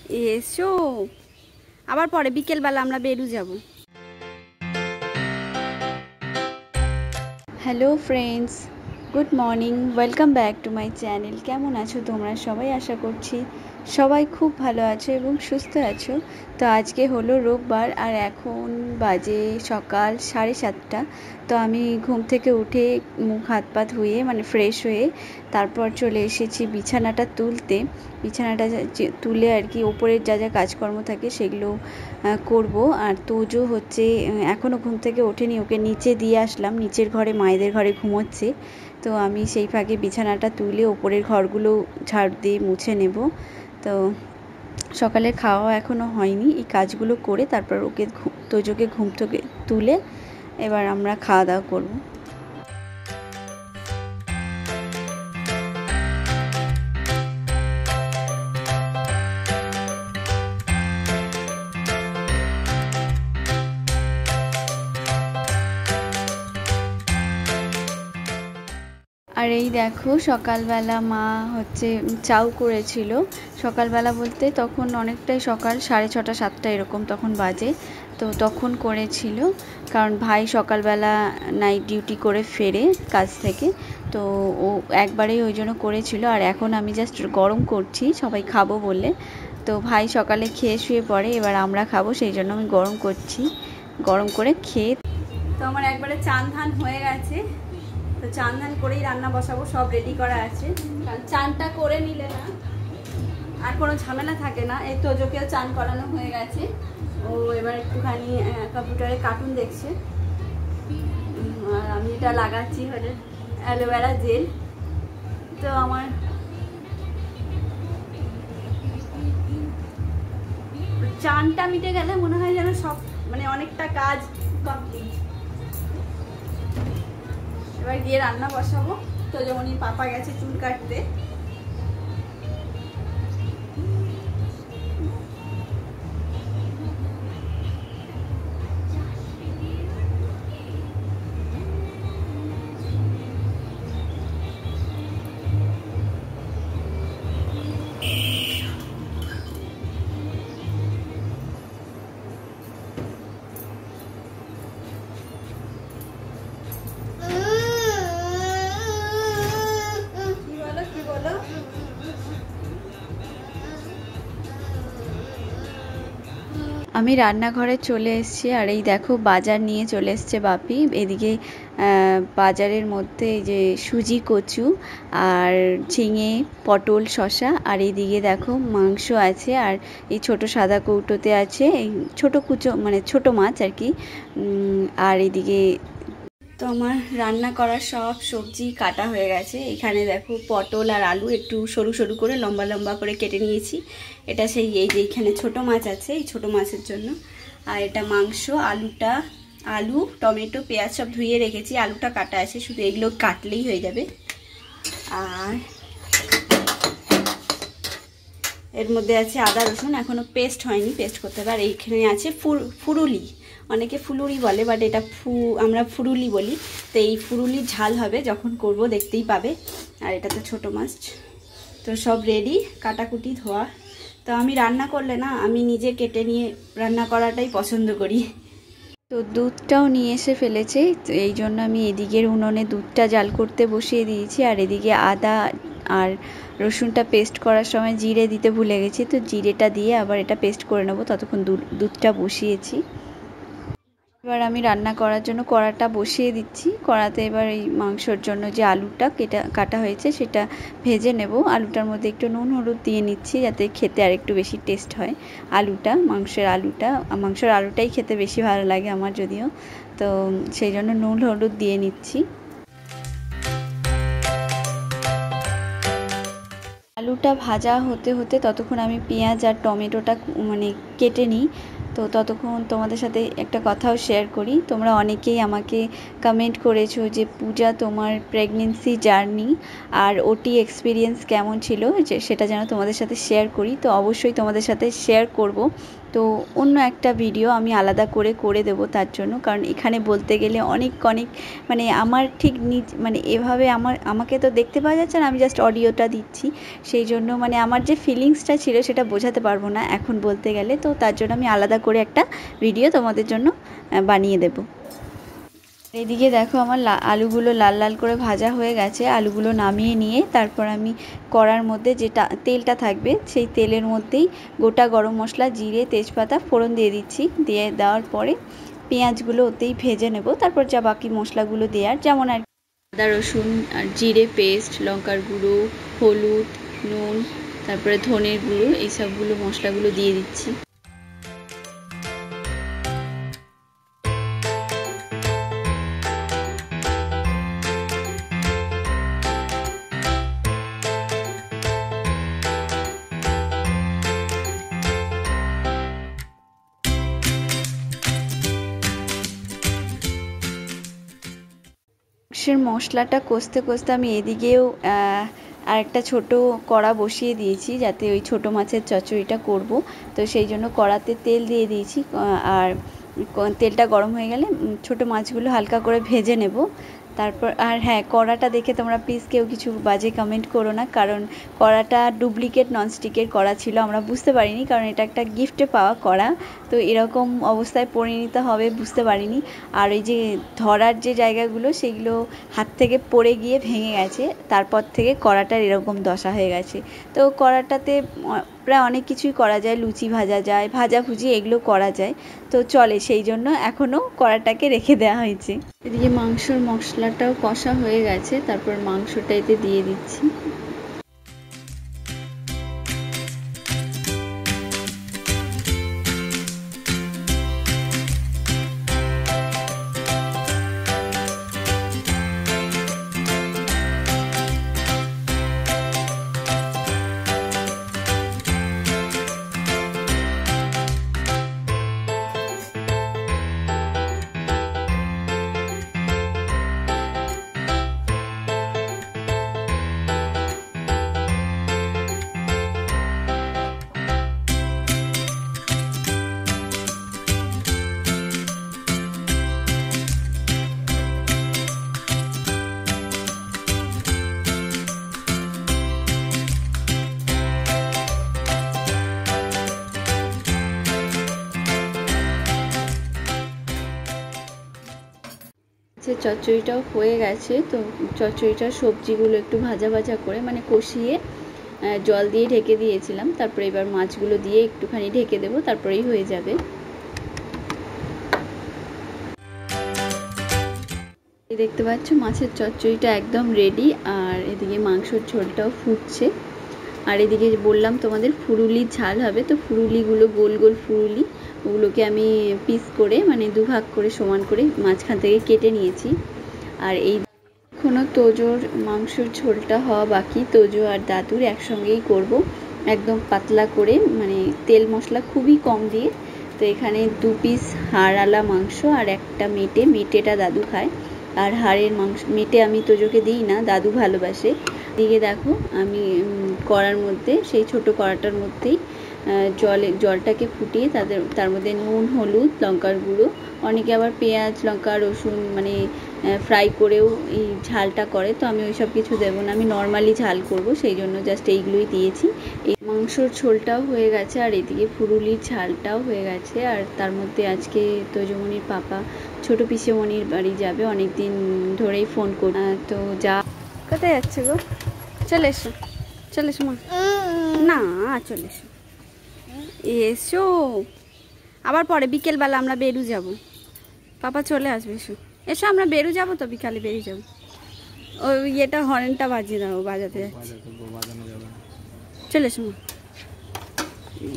এসো, আবার পরে বিকেলবেলা আমরা বেরু যাব। Hello friends, good morning, welcome back to my channel. কেমন আছো তোমরা সবাই? আশা করছি সবাই খুব ভালো আছো এবং সুস্থ আছো। তো আজকে হলো রোববার আর এখন বাজে সকাল 7:30। তো আমি ঘুম থেকে উঠে মুখ হাত পা ধুয়ে মানে ফ্রেশ হয়ে তারপর চলে এসেছি বিছানাটা তুলতে। বিছানাটা তুলে আর কি ওপরের যা যা কাজকর্ম থাকে সেগুলো করব। আর তোজো হচ্ছে এখনও ঘুম থেকে ওঠেনি, ওকে নিচে দিয়ে আসলাম, নিচের ঘরে মায়েদের ঘরে ঘুমোচ্ছে। তো আমি সেই ফাঁকে বিছানাটা তুলে ওপরের ঘরগুলো ঝাড় দিয়ে মুছে নেব। তো সকালের খাওয়া এখনও হয়নি, এই কাজগুলো করে তারপর ওকে তোজোকে ঘুম থেকে তুলে এবার আমরা খাওয়া দাওয়া করব। আর এই দেখো সকালবেলা মা হচ্ছে চাউ করেছিল। সকালবেলা বলতে তখন অনেকটাই সকাল, 6:30 7টা এরকম তখন বাজে। তো তখন করেছিল কারণ ভাই সকালবেলা নাইট ডিউটি করে ফেরে কাজ থেকে, তো ও একবারেই ওই জন্য করেছিল। আর এখন আমি জাস্ট গরম করছি সবাই খাবো বলে। তো ভাই সকালে খেয়ে শুয়ে পড়ে, এবার আমরা খাবো সেই জন্য আমি গরম করছি, গরম করে খেয়ে। তো আমার একবারে চান ধান হয়ে গেছে, তো চান ধান করেই রান্না বসাবো, সব রেডি করা আছে। কারণ চানটা করে নিলে না আর কোনো ঝামেলা থাকে না। এই তোজোকেও চান করানো হয়ে গেছে, ও এবার একটুখানি কম্পিউটারে কার্টুন দেখছে। আর আমি এটা লাগাচ্ছি হলে অ্যালোভেরা জেল। তো আমার চানটা মিটে গেলে মনে হয় যেন সব মানে অনেকটা কাজ কমপ্লিট। এবার গিয়ে রান্না বসাবো। তো যেমনই পাপা গেছে চুল কাটতে। আমি রান্নাঘরে চলে এসেছি আর এই দেখো বাজার নিয়ে চলে এসছে বাপি। এদিকে বাজারের মধ্যে এই যে সুজি কচু আর ঝিঙে পটল শসা, আর এইদিকে দেখো মাংস আছে, আর এই ছোট সাদা কৌটোতে আছে এই ছোট কুচো মানে ছোট মাছ আর কি। আর এইদিকে তো আমার রান্না করার সব সবজি কাটা হয়ে গেছে। এখানে দেখো পটল আর আলু একটু সরু সরু করে লম্বা লম্বা করে কেটে নিয়েছি। এটা সেই এই যে এখানে ছোট মাছ আছে, এই ছোট মাছের জন্য। আর এটা মাংস, আলু টমেটো পেঁয়াজ সব ধুয়ে রেখেছি, আলুটা কাটা আছে, শুধু এগুলো কাটলেই হয়ে যাবে। আর এর মধ্যে আছে আদা রসুন, এখনও পেস্ট হয়নি, পেস্ট করতে হবে। আর এইখানে আছে ফুরুলি, অনেকে ফুলুরি বলে, বাট এটা আমরা ফুরুলি বলি। তো এই ফুরুলির ঝাল হবে যখন করব, দেখতেই পাবে। আর এটা তো ছোটো মাছ। তো সব রেডি, কাটাকুটি ধোয়া। তো আমি রান্না করলে না, আমি নিজে কেটে নিয়ে রান্না করাটাই পছন্দ করি। তো দুধটাও নিয়ে এসে ফেলেছে, তো এই জন্য আমি এদিকের উনুনে দুধটা জাল করতে বসিয়ে দিয়েছি। আর এদিকে আদা আর রসুনটা পেস্ট করার সময় জিরে দিতে ভুলে গেছি, তো জিরেটা দিয়ে আবার এটা পেস্ট করে নেবো। ততক্ষণ দুধটা বসিয়েছি। এবার আমি রান্না করার জন্য কড়াটা বসিয়ে দিচ্ছি। কড়াতে এবার এই মাংসর জন্য যে আলুটা কাটা হয়েছে সেটা ভেজে নেব। আলুটার মধ্যে একটু নুন হলুদ দিয়ে নিচ্ছি যাতে খেতে আর একটু বেশি টেস্ট হয়। মাংসের আলুটাই খেতে বেশি ভালো লাগে আমার, যদিও। তো সেই জন্য নুন হলুদ দিয়ে নিচ্ছি। আলুটা ভাজা হতে হতে ততক্ষণ আমি পেঁয়াজ আর টমেটোটা মানে কেটে নিই। তো ততক্ষণ তোমাদের সাথে একটা কথাও শেয়ার করি। তোমরা অনেকেই আমাকে কমেন্ট করেছো যে পূজা তোমার প্রেগনেন্সি জার্নি আর ওটি এক্সপিরিয়েন্স কেমন ছিল, যে সেটা যেন তোমাদের সাথে শেয়ার করি। তো অবশ্যই তোমাদের সাথে শেয়ার করব। তো তো অন্য একটা ভিডিও আমি আলাদা করে দেব তার জন্য, কারণ এখানে বলতে গেলে অনেক মানে আমার ঠিক মানে এভাবে আমাকে তো দেখতে পাওয়া যাচ্ছে না, আমি জাস্ট অডিওটা দিচ্ছি, সেই জন্য মানে আমার যে ফিলিংসটা ছিল সেটা বোঝাতে পারবো না এখন বলতে গেলে। তো তার জন্য আমি আলাদা করে একটা ভিডিও তোমাদের জন্য বানিয়ে দেব। এদিকে দেখো আমার আলুগুলো লাল লাল করে ভাজা হয়ে গেছে। আলুগুলো নামিয়ে নিয়ে তারপর আমি কড়ার মধ্যে যেটা তেলটা থাকবে সেই তেলের মধ্যেই গোটা গরম মশলা, জিরে, তেজপাতা ফোড়ন দিয়ে দিচ্ছি। দিয়ে দেওয়ার পরে পেঁয়াজগুলো ওতেই ভেজে নেব। তারপর যা বাকি মশলাগুলো দেওয়ার, যেমন আর আদা রসুন আর জিরে পেস্ট, লঙ্কার গুঁড়ো, হলুদ, নুন, তারপরে ধনের গুঁড়ো, এইসবগুলো মশলাগুলো দিয়ে দিচ্ছি। মশলাটা কষতে কষতে আমি এদিকেও আরেকটা ছোট কড়া বসিয়ে দিয়েছি, যাতে ওই ছোট মাছের চচ্চড়িটা করব। তো সেই জন্য কড়াতে তেল দিয়ে দিয়েছি, আর তেলটা গরম হয়ে গেলে ছোট মাছগুলো হালকা করে ভেজে নেব। তারপর আর হ্যাঁ, কড়াটা দেখে তোমরা প্লিজ কেউ কিছু বাজে কমেন্ট করো না, কারণ কড়াটা ডুপ্লিকেট ননস্টিকের কড়া ছিল, আমরা বুঝতে পারিনি, কারণ এটা একটা গিফটে পাওয়া কড়া। তো এরকম অবস্থায় পরিণত হবে বুঝতে পারিনি। আর এই যে ধরার যে জায়গাগুলো সেগুলো হাত থেকে পড়ে গিয়ে ভেঙে গেছে, তারপর থেকে কড়াটার এরকম দশা হয়ে গেছে। তো কড়াটাতে প্রায় অনেক কিছুই করা যায়, লুচি ভাজা যায়, ভাজাভুজি এগুলো করা যায়, তো চলে, সেই জন্য এখনও কড়াটাকে রেখে দেওয়া হয়েছে। এদিকে মাংসর মশলাটাও কষা হয়ে গেছে, তারপর মাংসটা এতে দিয়ে দিচ্ছি। চচ্চড়িটাও হয়ে গেছে। তো চচ্চড়িটার সবজিগুলো একটু ভাজা ভাজা করে মানে কষিয়ে জল দিয়ে ঢেকে দিয়েছিলাম। তারপরে এবার মাছগুলো দিয়ে একটুখানি ঢেকে দেবো, তারপরেই হয়ে যাবে। দেখতে পাচ্ছ মাছের চচ্চড়িটা একদম রেডি, আর এদিকে মাংসর ঝোলটাও ফুটছে। আর এদিকে বললাম তোমাদের ফুরুলির ঝাল হবে, তো ফুরুলিগুলো গোল গোল ফুরুলি, ওগুলোকে আমি পিস করে মানে দুভাগ করে সমান করে মাঝখান থেকে কেটে নিয়েছি। আর এই এখনও তোজোর মাংসর ঝোলটা হওয়া বাকি, তোজো আর দাদুর একসঙ্গেই করব, একদম পাতলা করে, মানে তেল মশলা খুবই কম দিয়ে। তো এখানে 2 পিস হাড়ওয়ালা মাংস আর একটা মেটেটা দাদু খায়, আর হাড়ের মাংস মেটে আমি তোজোকে দিই না, দাদু ভালোবাসে। দিকে দেখো আমি কড়ার মধ্যে, সেই ছোট কড়াটার মধ্যেই জলটাকে ফুটিয়ে তার মধ্যে নুন, হলুদ, লঙ্কার গুঁড়ো, অনেকে আবার পেঁয়াজ, লঙ্কা, রসুন মানে ফ্রাই করেও এই ঝালটা করে, তো আমি ওইসব কিছু দেবো না, আমি নর্মালি ঝাল করব, সেই জন্য জাস্ট এইগুলোই দিয়েছি। এই মাংসর ঝোলটাও হয়ে গেছে, আর এদিকে ফুরুলির ঝালটাও হয়ে গেছে। আর তার মধ্যে আজকে তোজোমণির পাপা ছোট পিসেমণির বাড়ি যাবে, অনেক দিন ধরেই ফোন কর, তো যা। কোথায় যাচ্ছে গো? চলে এসো, চলে এসো মা, না চলে এসো, এসো, আবার পরে বিকেলবেলা আমরা বেরু যাব, পাপা চলে আসবে, এসো এসো, আমরা বেরু যাব, তো বিকালে বেরিয়ে যাবো। ওই ইয়েটা হর্নটা বাজিয়ে দাও, বাজাতে যাচ্ছে, চলে এসো মা,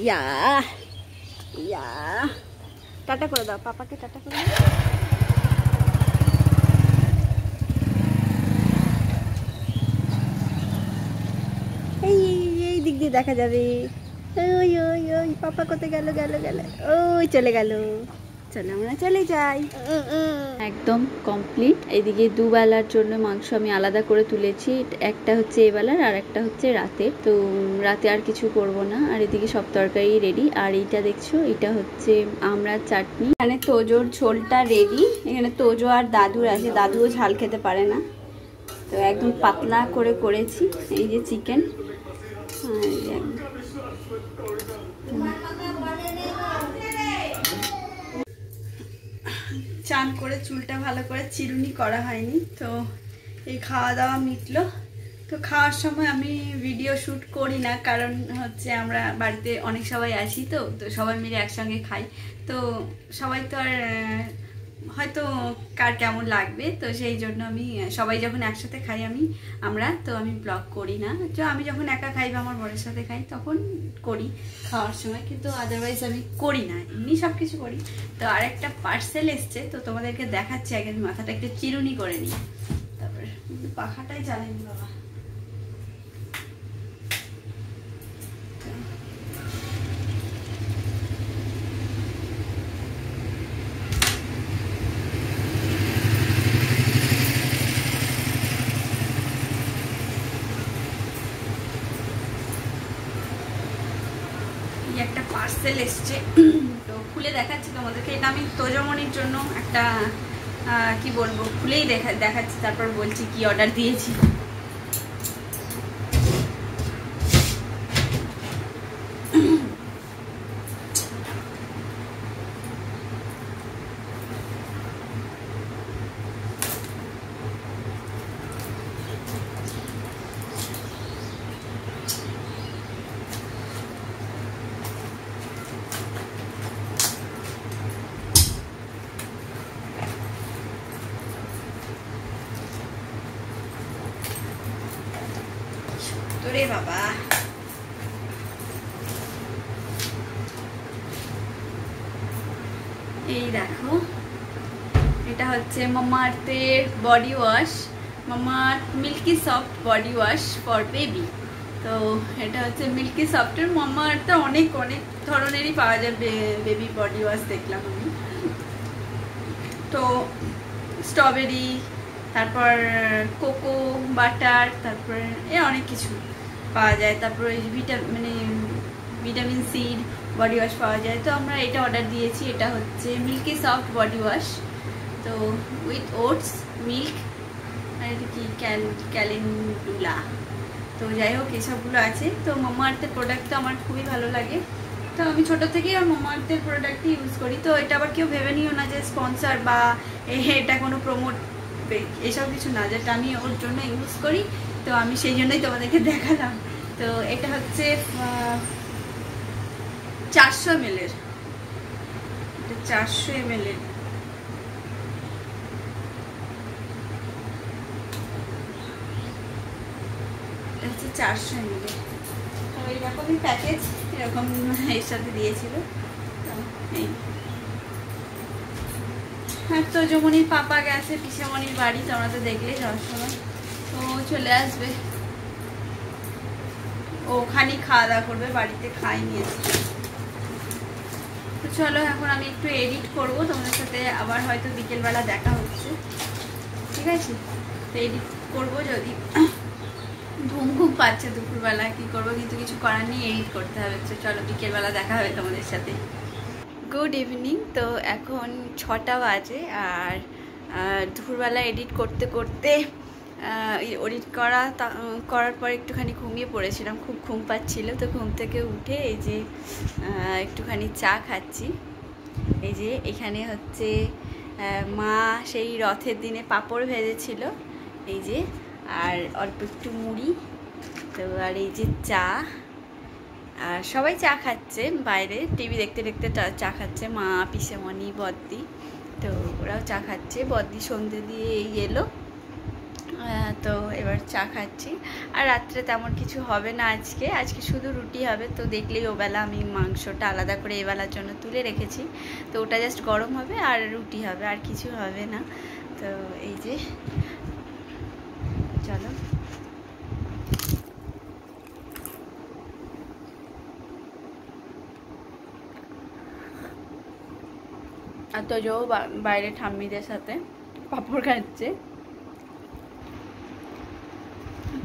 ইয়া ইয়া, টাটা করে দাও পাপাকে, টাটা করে দাও। এই দিক দিয়ে দেখা যাবে, ওই ওই ওই পাপা কোথায় গেল, ওই চলে গেল। চলো আমরা চলে যাই। একদম কমপ্লিট। এইদিকে দুবেলার জন্য মাংস আমি আলাদা করে তুলেছি, একটা হচ্ছে এবেলার আর একটা হচ্ছে রাতে। তো রাতে আর কিছু করব না। আর এদিকে সব তরকারি রেডি। আর এইটা দেখছো, এটা হচ্ছে আমড়ার চাটনি। এখানে তোজোর ঝোলটা রেডি। এখানে তোজো আর দাদুর আছে, দাদুও ঝাল খেতে পারে না, তো একদম পাতলা করে করেছি। এই যে চিকেন, চান করে চুলটা ভালো করে চিরুনি করা হয়নি, তো এই খাওয়া দাওয়া মিটলো। তো খাওয়ার সময় আমি ভিডিও শ্যুট করি না, কারণ হচ্ছে আমরা বাড়িতে অনেক সবাই আসি, তো সবাই মিলে একসঙ্গে খাই। তো সবাই তো আর হয়তো কার কেমন লাগবে, তো সেই জন্য আমি সবাই যখন একসাথে খাই তো আমি ব্লগ করি না। তো আমি যখন একা খাই বা আমার বরের সাথে খাই তখন করি খাওয়ার সময়, কিন্তু আদারওয়াইজ আমি করি না, এমনি সব কিছু করি। তো আর একটা পার্সেল এসছে, তো তোমাদেরকে দেখাচ্ছি। আগে আমি মাথাটা একটু চিরুনি করে নিই, তারপরে পাখাটাই চালাইনি বাবা। একটা পার্সেল এসছে, তো খুলে দেখাচ্ছি তোমাদেরকে। এটা আমি তোজমনির জন্য একটা কি বলবো, খুলেই দেখাচ্ছি, তারপর বলছি কি অর্ডার দিয়েছি। তোরে বাবা, এই দেখো, এটা হচ্ছে মামাআর্থের body wash, Mamaearth milky soft body wash for baby. তো এটা হচ্ছে মিল্কি সফটের। মামাআর্থের অনেক অনেক ধরনেরই পাওয়া যায় বেবি বডি ওয়াশ, দেখলাম আমি। তো স্ট্রবেরি, তারপর কোকো বাটার, তারপর অনেক কিছু পাওয়া যায়। তারপর ভিটামিন সির বডি ওয়াশ পাওয়া যায়। তো আমরা এটা অর্ডার দিয়েছি। এটা হচ্ছে মিল্কি সফট বডি ওয়াশ, তো উইথ ওটস মিল্ক, আর এটা কি ক্যালেন্ডুলা। তো যাই হোক, এসবগুলো আছে। তো মামাআর্থের প্রোডাক্ট তো আমার খুবই ভালো লাগে, তো আমি ছোটো থেকেই আর মামাআর্থের প্রোডাক্টই ইউজ করি। তো এটা আবার কেউ ভেবে নিও না যে স্পন্সার বা এটা কোনো প্রমোট, এসব কিছু না, যেটা আমি ওর জন্য ইউজ করি, তো আমি সেই জন্যই তোমাদেরকে দেখালাম। তো এটা হচ্ছে 400 ml এর, এটা 400 ml এর। এটা হচ্ছে 400 ml এর। তো এইরকমই প্যাকেজ, এরকম এর সাথে দিয়েছিল। এই হ্যাঁ, তো যমনির পাপা গেছে পিসামনির বাড়ি, তোমরা তো দেখলে যাওয়ার সময়, তো চলে আসবে, ওখানে খাওয়া দাওয়া করবে, বাড়িতে খাই নিয়েছে। তো চলো এখন আমি একটু এডিট করব, তোমাদের সাথে আবার হয়তো বিকেলবেলা দেখা হচ্ছে, ঠিক আছে? তো এডিট করবো, যদি ঘুম ঘুম পাচ্ছে দুপুরবেলা, কি করবো, কিন্তু কিছু করার নেই, এডিট করতে হবে। তো চলো বিকেলবেলা দেখা হবে তোমাদের সাথে। Good evening. তো এখন 6টা বাজে, আর দুপুরবেলা এডিট করতে করতে এডিট করার পর একটুখানি ঘুমিয়ে পড়েছিলাম, খুব ঘুম পাচ্ছিল। তো ঘুম থেকে উঠে এই যে একটুখানি চা খাচ্ছি। এই যে এখানে হচ্ছে মা সেই রথের দিনে পাঁপড় ভেজেছিল, এই যে, আর অল্প একটু মুড়ি, তো আর এই যে চা। আর সবাই চা খাচ্ছে বাইরে, টিভি দেখতে দেখতে চা খাচ্ছে, মা, পিসেমণি, বদ্দি, তো ওরাও চা খাচ্ছে। বদ্দি সন্ধে দিয়ে এলো, তো এবার চা খাচ্ছি। আর রাত্রে তেমন কিছু হবে না আজকে শুধু রুটি হবে। তো দেখলেই ওবেলা আমি মাংসটা আলাদা করে এবেলার জন্য তুলে রেখেছি, তো ওটা জাস্ট গরম হবে আর রুটি হবে, আর কিছু হবে না। তো এই যে চলো, আর তোজো বাইরে ঠাম্মিদের সাথে পাঁপড় খাচ্ছে।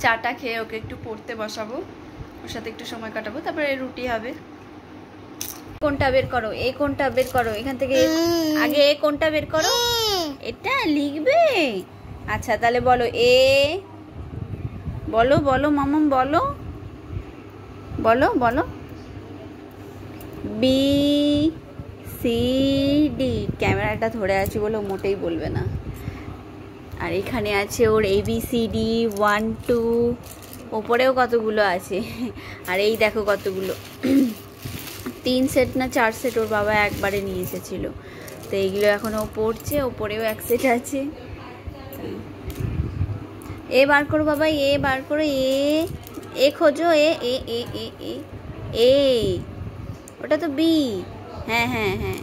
চাটা খেয়ে ওকে একটু পড়তে বসাবো, ওর সাথে একটু সময় কাটাবো, তারপরে রুটি হবে। কোনটা বের করো, এ কোনটা বের করো এখান থেকে, আগে এ কোনটা বের করো। এটা লিখবে? আচ্ছা তাহলে বলো এ, বলো বলো মামাম বলো, বলো বলো। বি সি ডি, ক্যামেরাটা ধরে আছে বলে মোটেই বলবে না। আর এখানে আছে ওর ABCD 1 2, ওপরেও কতগুলো আছে। আর এই দেখো কতগুলো, 3 সেট না 4 সেট ওর বাবা একবারে নিয়ে এসেছিল। তো এইগুলো এখন ও পড়ছে, ওপরেও 1 সেট আছে। এ বার করো বাবা, এ বার করো, এ খোঁজো, এ এ এ এ এ এ, ওটা তো বি। হ্যাঁ হ্যাঁ হ্যাঁ,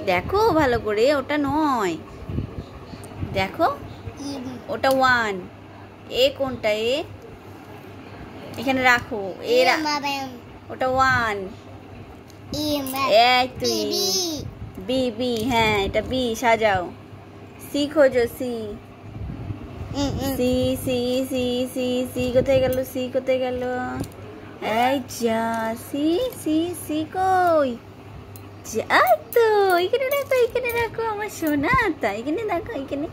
দেখো ভালো করে, ওটা নয়, দেখো ওটা 1। এ কোনটা, এ এখানে রাখো, এ ওটা 1। এই তো বি বি, হ্যাঁ এটা বি, সাজাও। সি খোঁজো, C C C C C C কোথায় গেল, সি কোথায় গেল, এই যা, সি সি সি কই, যা তো এখানে রাখো, এখানে রাখো আমার সোনা, তা এখানে রাখো, এখানে।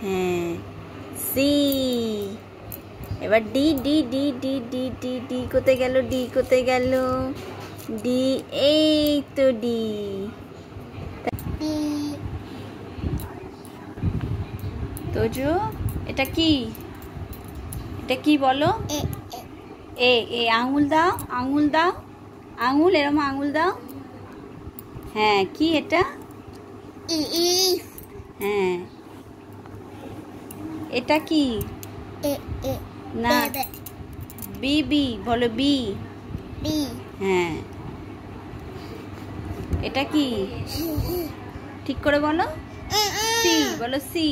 হ্যাঁ সি, এবার D D D D D D D কোথায় গেল, ডি কোথায় গেল, ডি, এই তো ডি। তোজো এটা কি, এটা কি বলো? এ এ, আঙুল দাও, আঙুল দাও, আঙুল, এরকম আঙুল দাও। হ্যাঁ কি এটা? হ্যাঁ এটা কি? না, বি বি বলো, বি। হ্যাঁ এটা কি, ঠিক করে বলো। সি বলো, সি।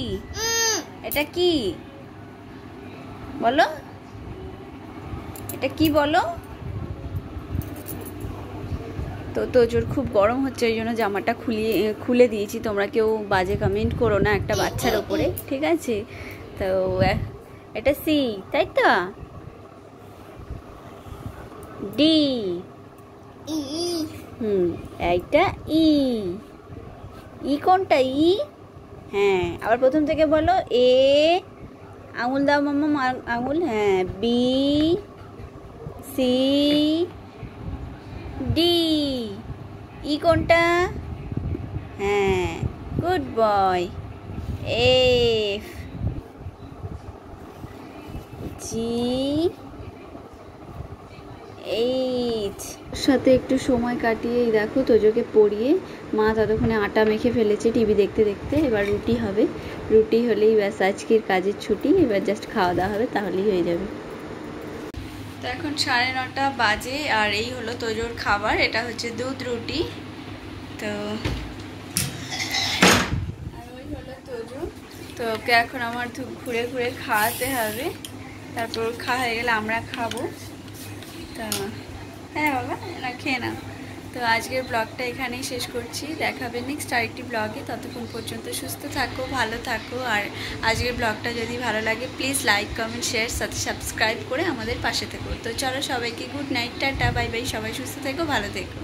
এটা কি বলো, এটা কি বলো? তো তোজোর খুব গরম হচ্ছে, ওই জন্য জামাটা খুলে দিয়েছি। তোমরা কেউ বাজে কমেন্ট করো না একটা বাচ্চার ওপরে, ঠিক আছে? তো এটা সি, তাই তো। ডি, এইটা ই, ই কোনটা, ই। হ্যাঁ আবার প্রথম থেকে বলো, এ আঙুল দাও মাম্মা, আঙুল। হ্যাঁ বি সি ডি, ই কোনটা? হ্যাঁ good boy. F G H. সাথে একটু সময় কাটিয়ে দেখো তোজোকে পড়িয়ে মা ততক্ষণে আটা মেখে ফেলেছে টিভি দেখতে দেখতে। এবার রুটি হবে, রুটি হলেই ব্যাস আজকের কাজের ছুটি। এবার জাস্ট খাওয়া দাওয়া হবে, তাহলেই হয়ে যাবে। তো এখন 9:30 বাজে, আর এই হলো তোজোর খাবার। এটা হচ্ছে দুধ রুটি। তো আর ওই হলো তোজো। তো ওকে এখন আমার ঘুরে ঘুরে খাওয়াতে হবে, তারপর খাওয়া হয়ে গেলে আমরা খাবো। তা হ্যাঁ বাবা, না খেয়ে নাও। তো আজকের ব্লগটা এখানেই শেষ করছি, দেখাবে নেক্সট আরেকটি ব্লগে। ততক্ষণ পর্যন্ত সুস্থ থাকো, ভালো থাকো। আর আজকের ব্লগটা যদি ভালো লাগে প্লিজ লাইক কমেন্ট শেয়ার সাথে সাবস্ক্রাইব করে আমাদের পাশে থেকো। তো চলো সবাইকে good night, tata, bye bye. সবাই সুস্থ থেকো, ভালো থেকো।